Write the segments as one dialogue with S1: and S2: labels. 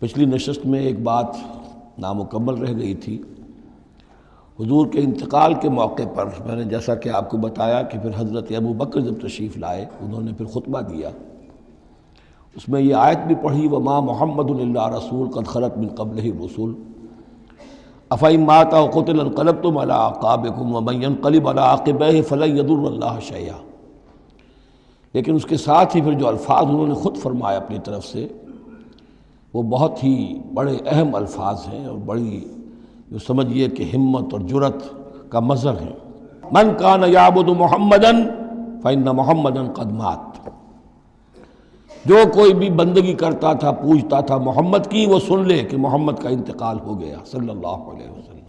S1: پچھلی نشست میں ایک بات نامکمل رہ گئی تھی۔ حضور کے انتقال کے موقع پر میں نے جیسا کہ آپ کو بتایا کہ پھر حضرت ابو بکر جب تشریف لائے انہوں نے پھر خطبہ دیا، اس میں یہ آیت بھی پڑھی وما محمد الا رسول قد خلت من قبلہ الرسل افإن مات أو قتل انقلبتم على أعقابكم ومن ينقلب على عقبيه فلن يضر الله شيئا۔ لیکن اس کے ساتھ ہی پھر جو الفاظ انہوں نے خود فرمایا اپنی طرف سے وہ بہت ہی بڑے اہم الفاظ ہیں اور بڑی جو سمجھیے کہ ہمت اور جرأت کا مظہر ہے۔ من کان یعبد محمدا فإن محمدا قد مات، جو کوئی بھی بندگی کرتا تھا پوجتا تھا محمد کی، وہ سن لے کہ محمد کا انتقال ہو گیا صلی اللہ علیہ وسلم۔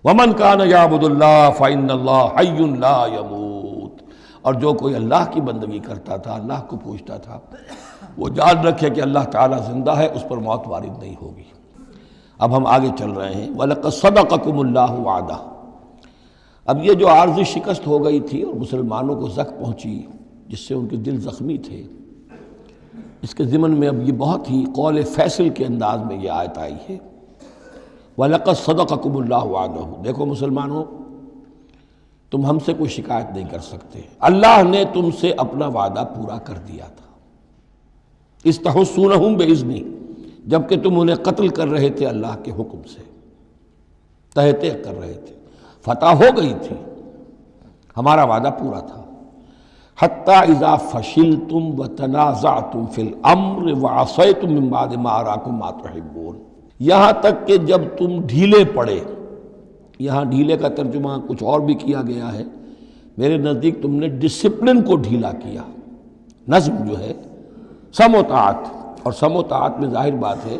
S1: ومن کان یعبد اللہ فإن اللہ حی لا یموت، اور جو کوئی اللہ کی بندگی کرتا تھا، اللہ کو پوجتا تھا، وہ جان رکھے کہ اللہ تعالیٰ زندہ ہے، اس پر موت وارد نہیں ہوگی۔ اب ہم آگے چل رہے ہیں وَلَقَدْ صَدَقَكُمُ اللَّهُ وَعْدَهُ۔ اب یہ جو عارضی شکست ہو گئی تھی اور مسلمانوں کو زخم پہنچی جس سے ان کے دل زخمی تھے، اس کے ضمن میں اب یہ بہت ہی قول فیصل کے انداز میں یہ آیت آئی ہے وَلَقَدْ صَدَقَكُمُ اللَّهُ وَعْدَهُ۔ دیکھو مسلمانوں، تم ہم سے کوئی شکایت نہیں کر سکتے، اللہ نے تم سے اپنا وعدہ پورا کر دیا تھا۔ اِسْتَحُسُّونَهُمْ بِإِذْنِهِ، جبکہ تم انہیں قتل کر رہے تھے اللہ کے حکم سے، تہتے کر رہے تھے، فتح ہو گئی تھی، ہمارا وعدہ پورا تھا۔ حتی اذا فشلتم وتنازعتم فی الامر وعصیتم من بعد ما اراکم ما تحبون، یہاں تک کہ جب تم ڈھیلے پڑے، یہاں ڈھیلے کا ترجمہ کچھ اور بھی کیا گیا ہے، میرے نزدیک تم نے ڈسپلن کو ڈھیلا کیا۔ نظم جو ہے سم و طاعت، اور سم و طاعت میں ظاہر بات ہے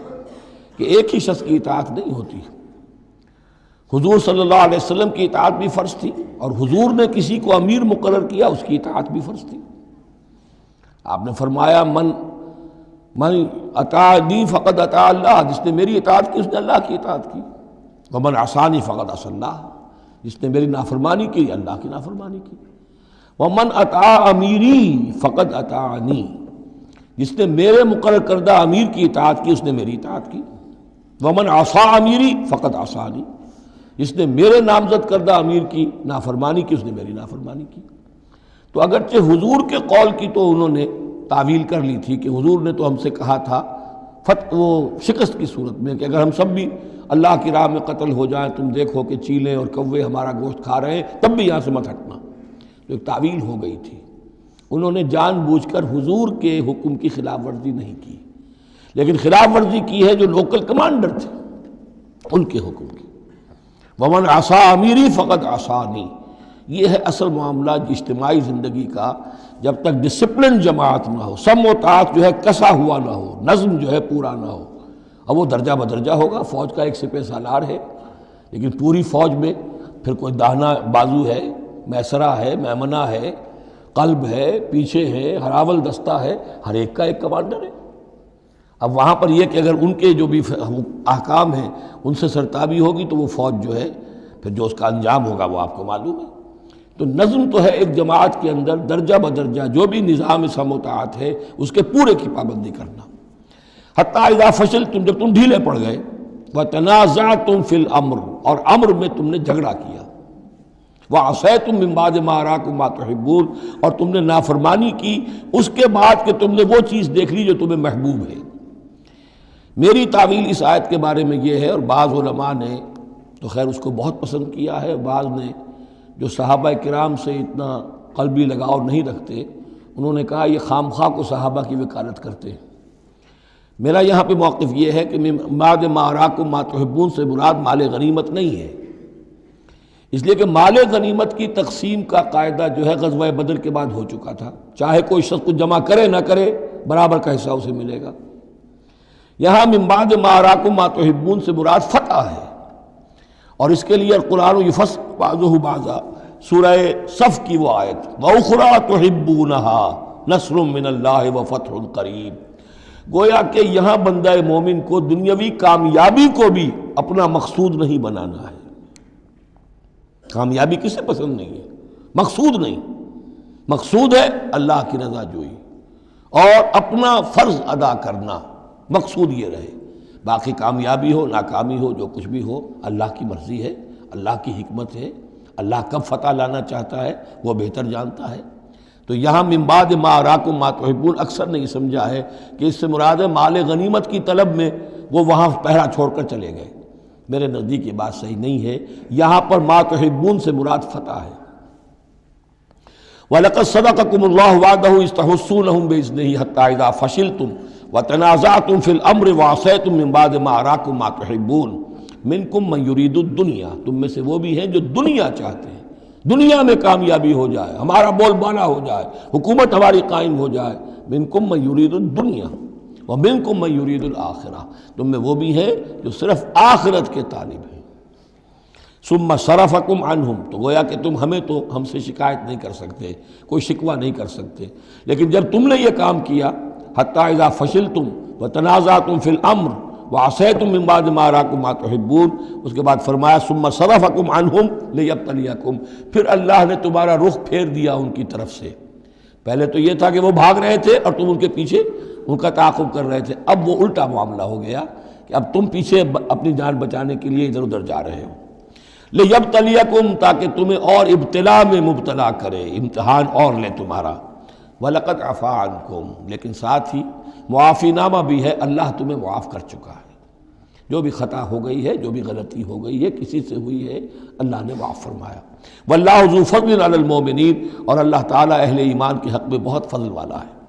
S1: کہ ایک ہی شخص کی اطاعت نہیں ہوتی۔ حضور صلی اللہ علیہ وسلم کی اطاعت بھی فرض تھی، اور حضور نے کسی کو امیر مقرر کیا اس کی اطاعت بھی فرض تھی۔ آپ نے فرمایا من اطاعنی فقد اطاع اللہ، جس نے میری اطاعت کی اس نے اللہ کی اطاعت کی، ومن عصانی فقد عصی اللہ، جس نے میری نافرمانی کی اللہ کی نافرمانی کی، ومن اطاع امیری فقد اطاعنی، جس نے میرے مقرر کردہ امیر کی اطاعت کی اس نے میری اطاعت کی، ومن عصا امیری فقد عصانی، جس نے میرے نامزد کردہ امیر کی نافرمانی کی اس نے میری نافرمانی کی۔ تو اگرچہ حضور کے قول کی تو انہوں نے تعویل کر لی تھی کہ حضور نے تو ہم سے کہا تھا وہ شکست کی صورت میں کہ اگر ہم سب بھی اللہ کی راہ میں قتل ہو جائیں، تم دیکھو کہ چیلیں اور کوے ہمارا گوشت کھا رہے ہیں، تب بھی یہاں سے مت ہٹنا، تو ایک تعویل ہو گئی تھی۔ انہوں نے جان بوجھ کر حضور کے حکم کی خلاف ورزی نہیں کی، لیکن خلاف ورزی کی ہے جو لوکل کمانڈر تھے ان کے حکم کی۔ ومن عصا امیری فقد عصانی، یہ ہے اصل معاملہ اجتماعی زندگی کا۔ جب تک ڈسپلن جماعت نہ ہو، سم و طاعت جو ہے کسا ہوا نہ ہو، نظم جو ہے پورا نہ ہو، اب وہ درجہ بدرجہ ہوگا۔ فوج کا ایک سپہ سالار ہے، لیکن پوری فوج میں پھر کوئی داہنا بازو ہے، میسرہ ہے، میمنہ ہے، قلب ہے، پیچھے ہے، ہراول دستہ ہے، ہر ایک کا ایک کمانڈر ہے۔ اب وہاں پر یہ کہ اگر ان کے جو بھی احکام ہیں ان سے سرتابی ہوگی تو وہ فوج جو ہے پھر جو اس کا انجام ہوگا وہ آپ کو معلوم ہے۔ تو نظم تو ہے ایک جماعت کے اندر درجہ بدرجہ جو بھی نظام سم و طاعت ہے اس کے پورے کی پابندی کرنا۔ حتی اذا فشلتم، جب تم ڈھیلے پڑ گئے، وتنازعتم فی الامر، اور امر میں تم نے جھگڑا کیا، وعصیتم من بعد ما اراکم ما تحبون، اور تم نے نافرمانی کی اس کے بعد کہ تم نے وہ چیز دیکھ لی جو تمہیں محبوب ہے۔ میری تعویل اس آیت کے بارے میں یہ ہے، اور بعض علماء نے تو خیر اس کو بہت پسند کیا ہے، بعض نے جو صحابہ کرام سے اتنا قلبی لگاؤ نہیں رکھتے انہوں نے کہا یہ خام خواہ کو صحابہ کی وکالت کرتے ہیں۔ میرا یہاں پہ موقف یہ ہے کہ بعد ما اراکم ما تحبون سے مراد مال غنیمت نہیں ہے، اس لیے کہ مال غنیمت کی تقسیم کا قاعدہ جو ہے غزوہ بدر کے بعد ہو چکا تھا، چاہے کوئی شخص کچھ جمع کرے نہ کرے برابر کا حصہ اسے ملے گا۔ یہاں من بعد ما اراکم ما تحبون سے مراد فتح ہے، اور اس کے لیے قرآن یفصل بعضہ بعضا، سورہ صف کی وہ آیت وَأُخْرَىٰ تُحِبُّونَهَا نَصْرٌ مِّنَ اللَّهِ وَفَتْحٌ قَرِیب، گویا کہ یہاں بندہ مومن کو دنیاوی کامیابی کو بھی اپنا مقصود نہیں بنانا ہے۔ کامیابی کسے پسند نہیں ہے؟ مقصود نہیں، مقصود ہے اللہ کی رضا جوئی اور اپنا فرض ادا کرنا، مقصود یہ رہے۔ باقی کامیابی ہو ناکامی ہو جو کچھ بھی ہو اللہ کی مرضی ہے، اللہ کی حکمت ہے، اللہ کب فتح لانا چاہتا ہے وہ بہتر جانتا ہے۔ تو یہاں من بعد ما اراکم ما تحبون اکثر نہیں سمجھا ہے کہ اس سے مراد ہے مال غنیمت کی طلب میں وہ وہاں پہرا چھوڑ کر چلے گئے، میرے نزدیک یہ بات صحیح نہیں ہے۔ یہاں پر ما تحبون سے مراد فتح ہے۔ وَلَقَدْ صَدَقَكُمُ اللَّهُ وَعْدَهُ إِذْ تَحُسُّونَهُم بِإِذْنِهِ حَتَّىٰ إِذَا فَشِلْتُمْ وَتَنَازَعْتُمْ فِي الْأَمْرِ وَعَصَيْتُم مِّن بَعْدِ مَا أَرَاكُم مَّا تُحِبُّونَ مِنكُم مَّن يُرِيدُ الدُّنْيَا، تم میں سے وہ بھی ہیں جو دنیا چاہتے ہیں، دنیا میں کامیابی ہو جائے، ہمارا بول بالا ہو جائے، حکومت ہماری قائم ہو جائے۔ مِنكُم مَّن يُرِيدُ الدُّنْيَا وَمِنكُم مَّن يُرِيدُ الْآخِرَةَ، تم میں وہ بھی ہیں جو صرف آخرت کے طالب ہیں۔ ثم صرفکم عنہم، تو گویا کہ تم ہم سے شکایت نہیں کر سکتے، کوئی شکوہ نہیں کر سکتے، لیکن جب تم نے یہ کام کیا حتی اذا فشلتم وتنازعتم فی الامر وعصیتم من بعد ما اراکم ما تحبون، اس کے بعد فرمایا ثم صرفکم عنہم لیبتلیکم، پھر اللہ نے تمہارا رخ پھیر دیا ان کی طرف سے۔ پہلے تو یہ تھا کہ وہ بھاگ رہے تھے اور تم ان کے پیچھے ان کا تعاقب کر رہے تھے، اب وہ الٹا معاملہ ہو گیا کہ اب تم پیچھے اپنی جان بچانے کے لیے ادھر ادھر جا رہے ہو۔ لیبتلیکم، تاکہ تمہیں اور ابتلا میں مبتلا کرے، امتحان اور لے تمہارا۔ وَلَقَدْ عَفَا عَنْكُمْ، لیکن ساتھ ہی معافی نامہ بھی ہے، اللہ تمہیں معاف کر چکا ہے۔ جو بھی خطا ہو گئی ہے، جو بھی غلطی ہو گئی ہے، کسی سے ہوئی ہے، اللہ نے معاف فرمایا۔ وَاللَّهُ ذُو فَضْلٍ عَلَى الْمُؤْمِنِينَ، اور اللہ تعالیٰ اہل ایمان کے حق میں بہت فضل والا ہے۔